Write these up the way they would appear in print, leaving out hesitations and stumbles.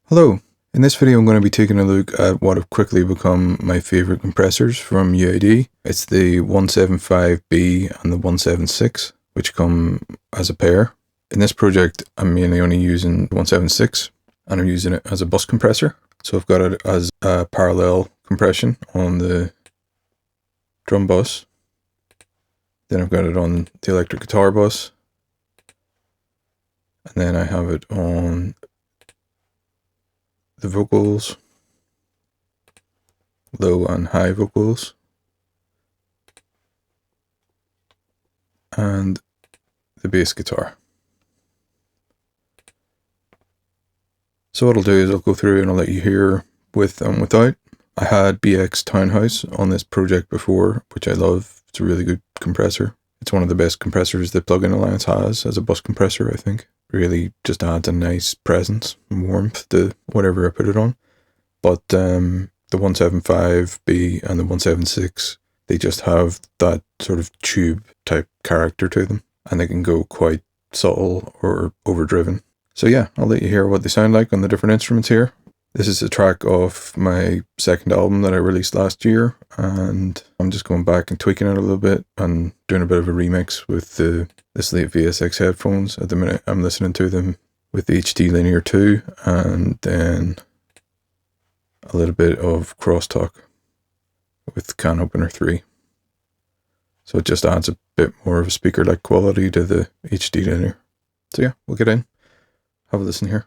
Hello, in this video I'm going to be taking a look at what have quickly become my favourite compressors from UAD. It's the 175B and the 176, which come as a pair. In this project I'm mainly only using 176 and I'm using it as a bus compressor. So I've got it as a parallel compression on the drum bus. Then I've got it on the electric guitar bus. And then I have it on the vocals, low and high vocals, and the bass guitar. So what I'll do is I'll go through and I'll let you hear with and without. I had BX Townhouse on this project before, which I love. It's a really good compressor. It's one of the best compressors that Plug-in Alliance has as a bus compressor, I think. Really just adds a nice presence and warmth to whatever I put it on. But the 175B and the 176, they just have that sort of tube type character to them, and they can go quite subtle or overdriven. So yeah, I'll let you hear what they sound like on the different instruments here. This is a track off my second album that I released last year, and I'm just going back and tweaking it a little bit and doing a bit of a remix with the Slate VSX headphones. At the minute I'm listening to them with the HD Linear 2 and then a little bit of crosstalk with Can Opener 3. So it just adds a bit more of a speaker-like quality to the HD Linear. So yeah, we'll get in, have a listen here.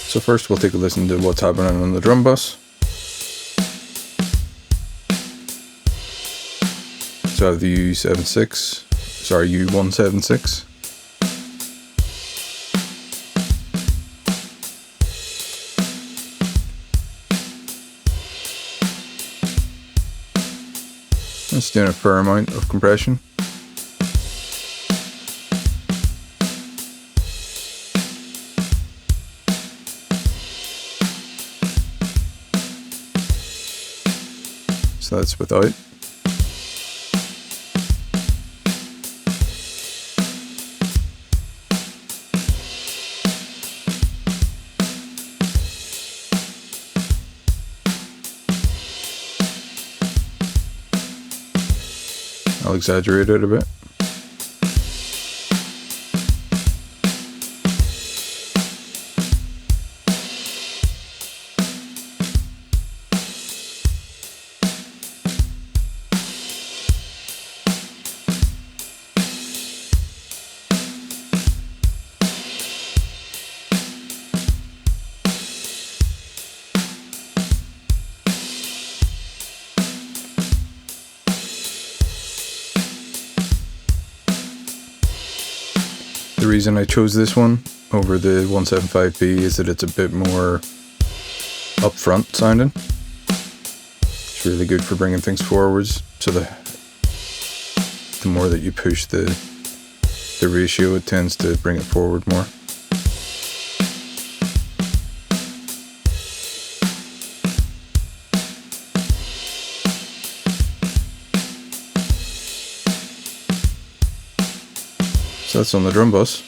So first we'll take a listen to what's happening on the drum bus. So I have the U176. It's doing a fair amount of compression. So that's without. I'll exaggerate it a bit. The reason I chose this one over the 175B is that it's a bit more upfront sounding. It's really good for bringing things forwards, so the more that you push the ratio, it tends to bring it forward more. So that's on the drum bus.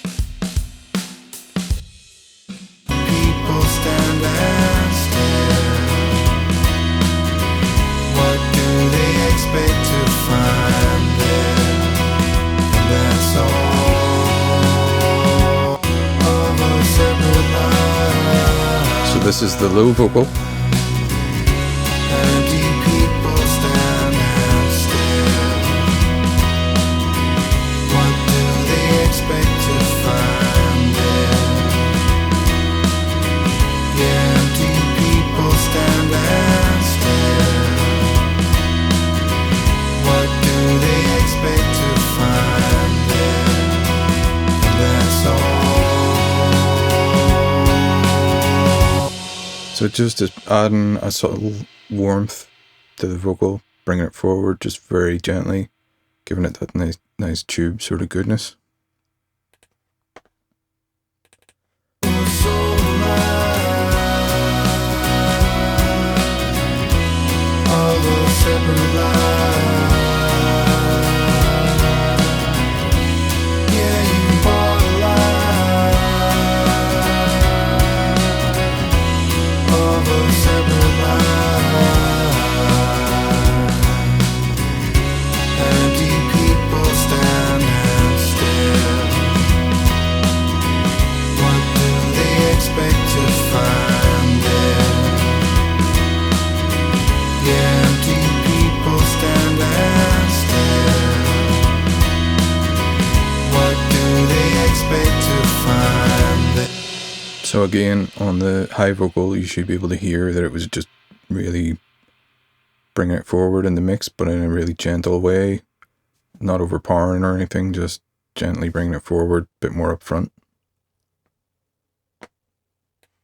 People stand and stare. What do they expect to find there? And that's all of a separate life. So this is the low vocal. Empty people stand and stare. What do they expect to find there? Yeah, empty people stand and stare. What do they expect to find there? And that's all. So just adding a subtle warmth to the vocal, bringing it forward just very gently, giving it that nice tube sort of goodness. So again, on the high vocal, you should be able to hear that it was just really bringing it forward in the mix, but in a really gentle way, not overpowering or anything, just gently bringing it forward, a bit more up front.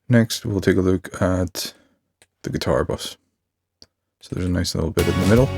Next, we'll take a look at the guitar bus. So there's a nice little bit in the middle.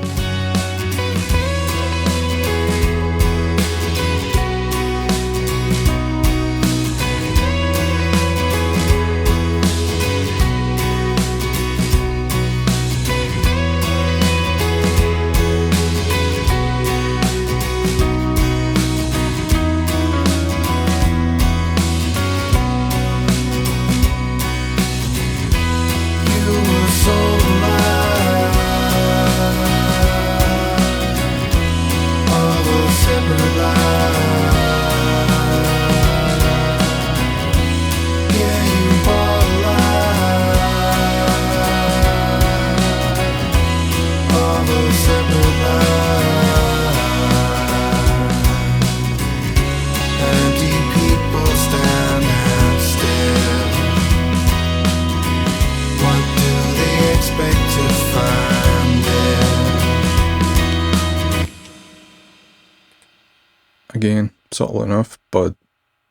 Again, subtle enough, but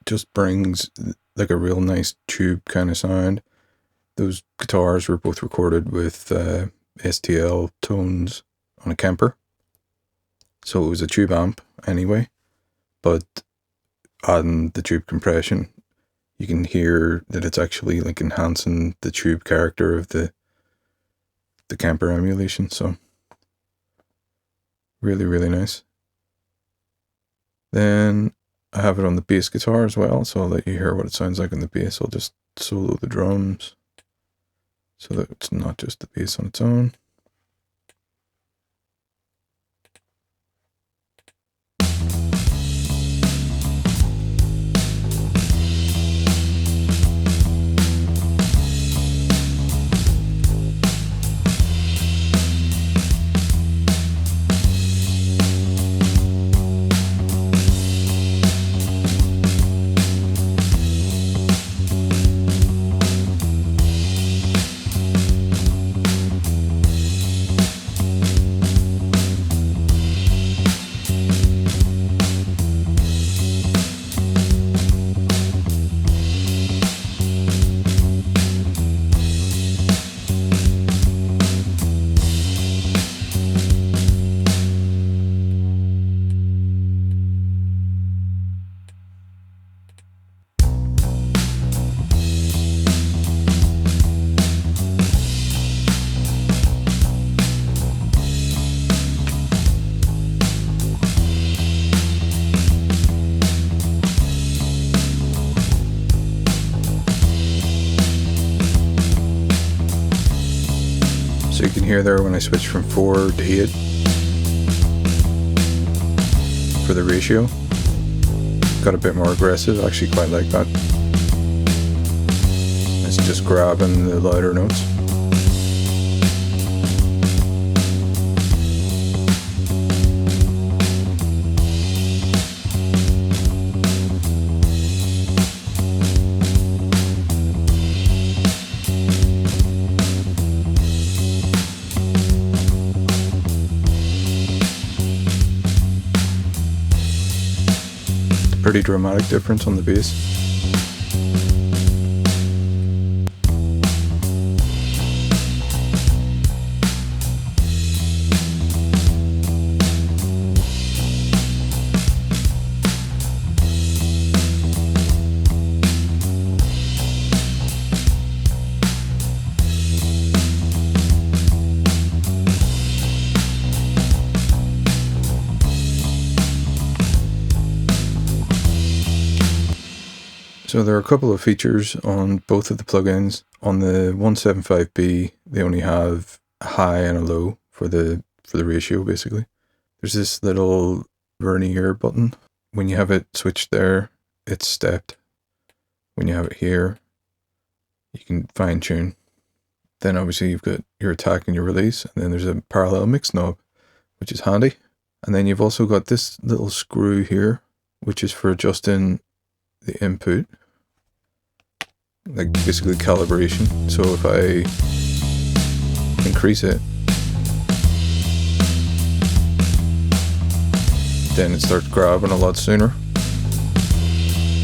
just brings like a real nice tube kind of sound. Those guitars were both recorded with STL tones on a Kemper. So it was a tube amp anyway, but adding the tube compression, you can hear that it's actually like enhancing the tube character of the Kemper emulation. So really, really nice. Then I have it on the bass guitar as well, so I'll let you hear what it sounds like on the bass. I'll just solo the drums so that it's not just the bass on its own. So you can hear there when I switch from 4 to 8 for the ratio. Got a bit more aggressive, I actually quite like that. It's just grabbing the louder notes. Pretty dramatic difference on the bass. So there are a couple of features on both of the plugins. On the 175B, they only have a high and a low for the ratio, basically. There's this little vernier button. When you have it switched there, it's stepped. When you have it here, you can fine tune. Then obviously you've got your attack and your release, and then there's a parallel mix knob, which is handy. And then you've also got this little screw here, which is for adjusting the input, like basically calibration. So if I increase it, then it starts grabbing a lot sooner.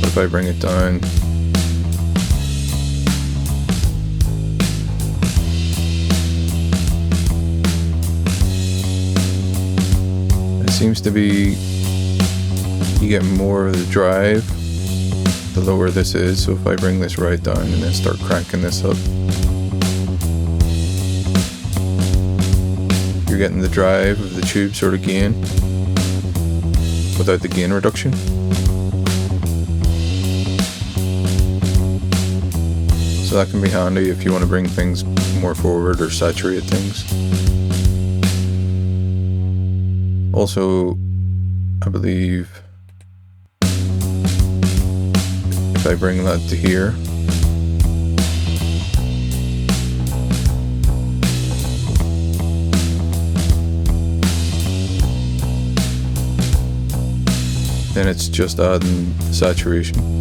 But if I bring it down, it seems to be, you get more of the drive the lower this is. So if I bring this right down and then start cranking this up, you're getting the drive of the tube sort of gain without the gain reduction. So that can be handy if you want to bring things more forward or saturate things. Also, I believe if I bring that to here, then it's just adding the saturation.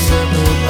Separate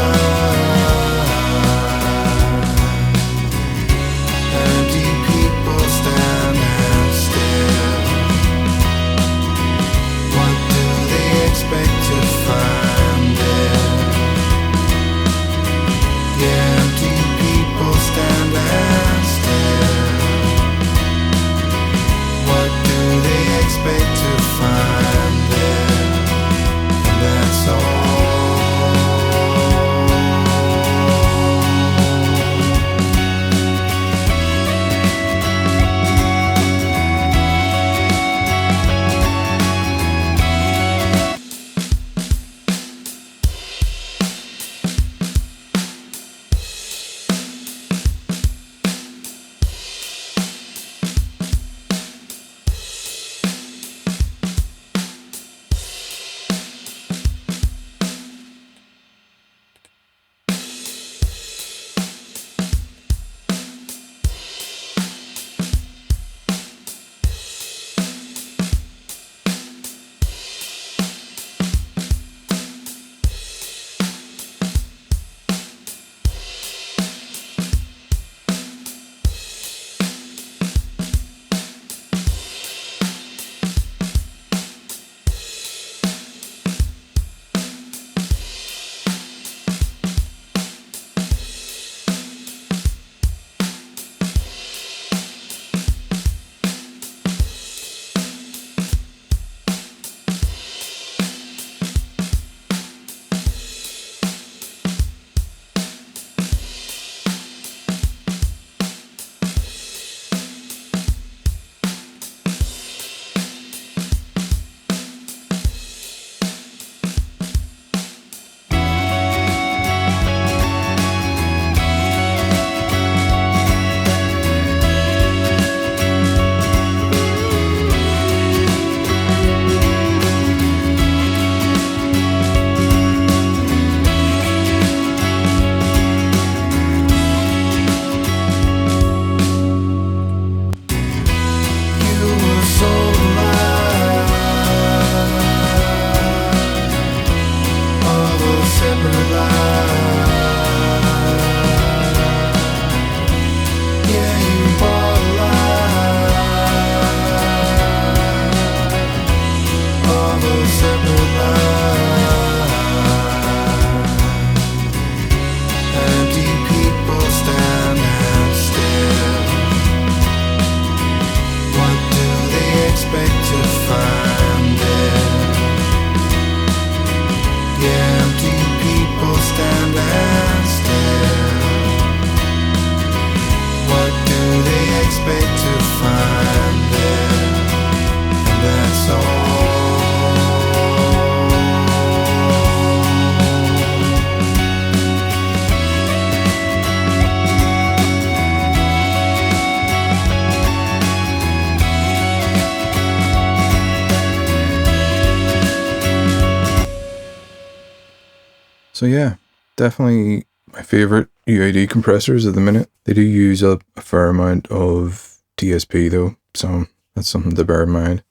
So yeah, definitely my favorite UAD compressors at the minute. They do use up a fair amount of DSP though, so that's something to bear in mind.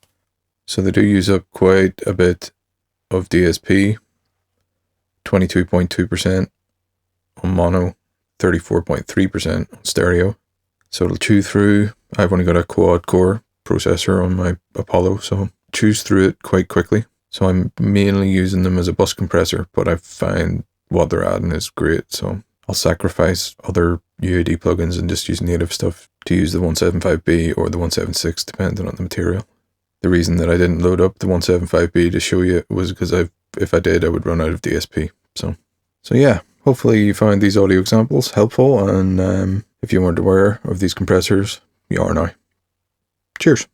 So they do use up quite a bit of DSP, 22.2% on mono, 34.3% on stereo. So it'll chew through. I've only got a quad core processor on my Apollo, so it chews through it quite quickly. So I'm mainly using them as a bus compressor, but I find what they're adding is great. So I'll sacrifice other UAD plugins and just use native stuff to use the 175B or the 176, depending on the material. The reason that I didn't load up the 175B to show you was because if I did, I would run out of DSP. So yeah, hopefully you found these audio examples helpful, and if you weren't aware of these compressors, you are now. Cheers.